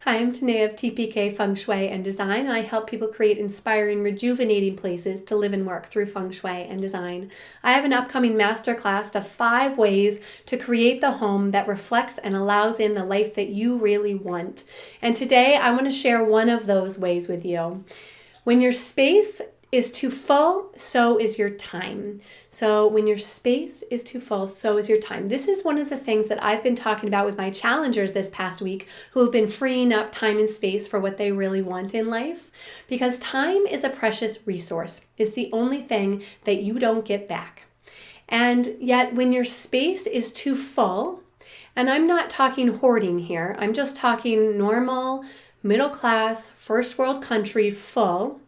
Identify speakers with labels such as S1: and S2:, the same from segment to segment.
S1: Hi, I'm Tanae of TPK Feng Shui and Design, and I help people create inspiring, rejuvenating places to live and work through Feng Shui and design. I have an upcoming masterclass, The 5 Ways to Create the Home That Reflects and Allows in the Life That You Really Want. And today I want to share one of those ways with you. When your space is too full, so is your time. So when your space is too full, so is your time. This is one of the things that I've been talking about with my challengers this past week who have been freeing up time and space for what they really want in life. Because time is a precious resource. It's the only thing that you don't get back. And yet when your space is too full, and I'm not talking hoarding here, I'm just talking normal, middle class, first world country full,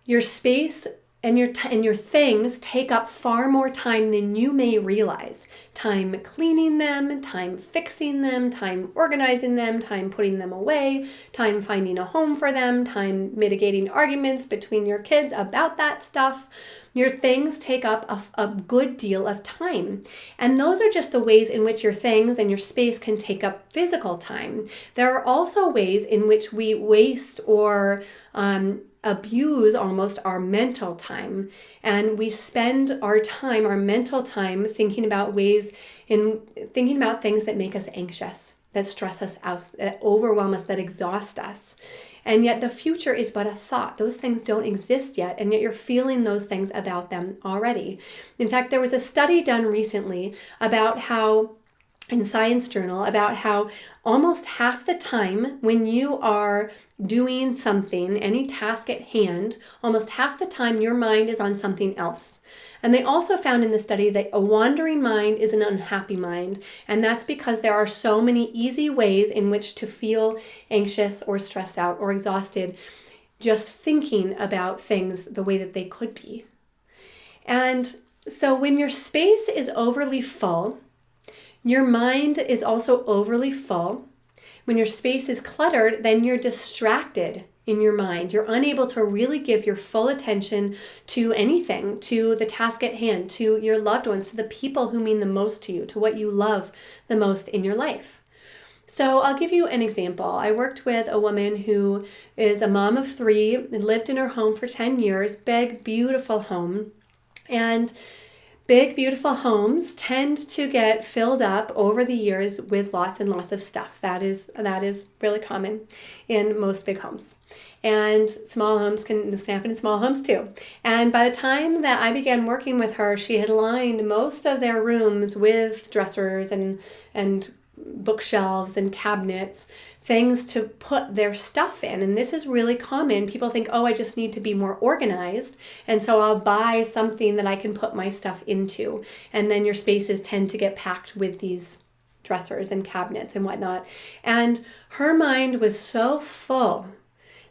S1: your space and your things take up far more time than you may realize. Time cleaning them, time fixing them, time organizing them, time putting them away, time finding a home for them, time mitigating arguments between your kids about that stuff. Your things take up a good deal of time. And those are just the ways in which your things and your space can take up physical time. There are also ways in which we waste or abuse almost our mental time, and we spend our mental time thinking about things that make us anxious, that stress us out, that overwhelm us, that exhaust us. And yet the future is but a thought. Those things don't exist yet, and yet you're feeling those things about them already. In fact, there was a study done recently in Science Journal about how almost half the time when you are doing something, any task at hand, almost half the time your mind is on something else. And they also found in the study that a wandering mind is an unhappy mind. And that's because there are so many easy ways in which to feel anxious or stressed out or exhausted just thinking about things the way that they could be. And so when your space is overly full, your mind is also overly full. When your space is cluttered, then you're distracted in your mind. You're unable to really give your full attention to anything, to the task at hand, to your loved ones, to the people who mean the most to you, to what you love the most in your life. So I'll give you an example. I worked with a woman who is a mom of 3 and lived in her home for 10 years, big, beautiful home. And big, beautiful homes tend to get filled up over the years with lots and lots of stuff. That is really common in most big homes. And this can happen in small homes too. And by the time that I began working with her, she had lined most of their rooms with dressers and bookshelves and cabinets, things to put their stuff in. And this is really common. People think, oh, I just need to be more organized, and so I'll buy something that I can put my stuff into. And then your spaces tend to get packed with these dressers and cabinets and whatnot. And her mind was so full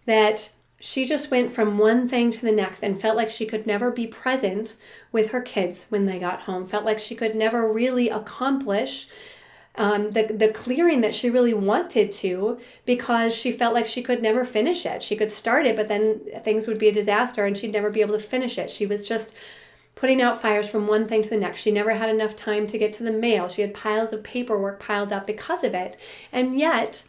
S1: that she just went from one thing to the next and felt like she could never be present with her kids when they got home, felt like she could never really accomplish the clearing that she really wanted to, because she felt like she could never finish it. She could start it, but then things would be a disaster and she'd never be able to finish it. She was just putting out fires from one thing to the next. She never had enough time to get to the mail. She had piles of paperwork piled up because of it. And yet,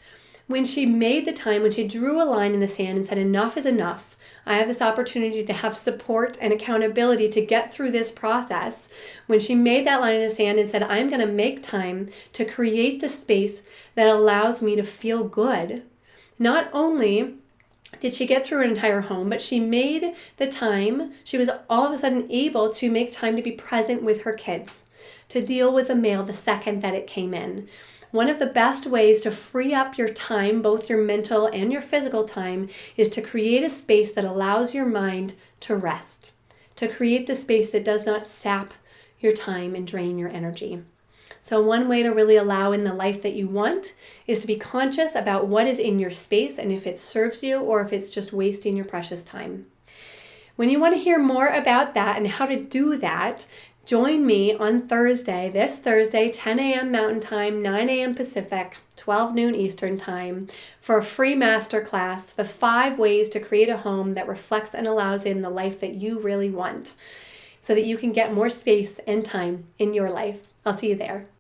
S1: when she made the time, when she drew a line in the sand and said, enough is enough, I have this opportunity to have support and accountability to get through this process. When she made that line in the sand and said, I'm going to make time to create the space that allows me to feel good, not only did she get through an entire home, but she made the time, she was all of a sudden able to make time to be present with her kids, to deal with the mail the second that it came in. One of the best ways to free up your time, both your mental and your physical time, is to create a space that allows your mind to rest, to create the space that does not sap your time and drain your energy. So one way to really allow in the life that you want is to be conscious about what is in your space and if it serves you or if it's just wasting your precious time. When you want to hear more about that and how to do that, join me on this Thursday, 10 a.m. Mountain Time, 9 a.m. Pacific, 12 noon Eastern Time, for a free masterclass, The 5 Ways to Create a Home That Reflects and Allows in the Life That You Really Want, so that you can get more space and time in your life. I'll see you there.